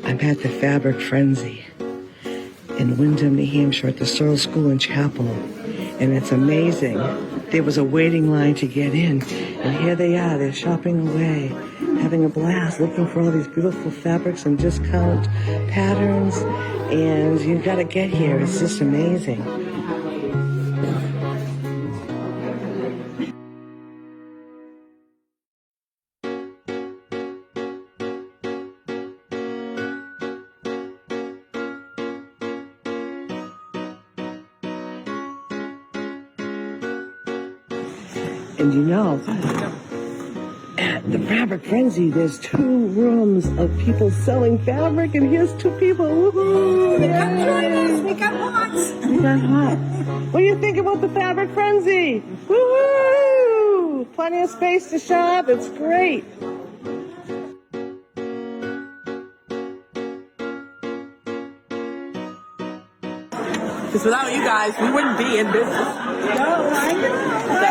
I'm at the Fabric Frenzy in Windham, New Hampshire at the Searles School and Chapel. And it's amazing. There was a waiting line to get in. And here they are. They're shopping away, having a blast, looking for all these beautiful fabrics and discount patterns. And you've got to get here. It's just amazing. And you know, at the Fabric Frenzy, there's 2 rooms of people selling fabric, and here's 2 people. Woohoo! Come join us. We got lots. We got hot. What do you think about the Fabric Frenzy? Woohoo! Plenty of space to shop. It's great. Because without you guys, we wouldn't be in business. No, I know.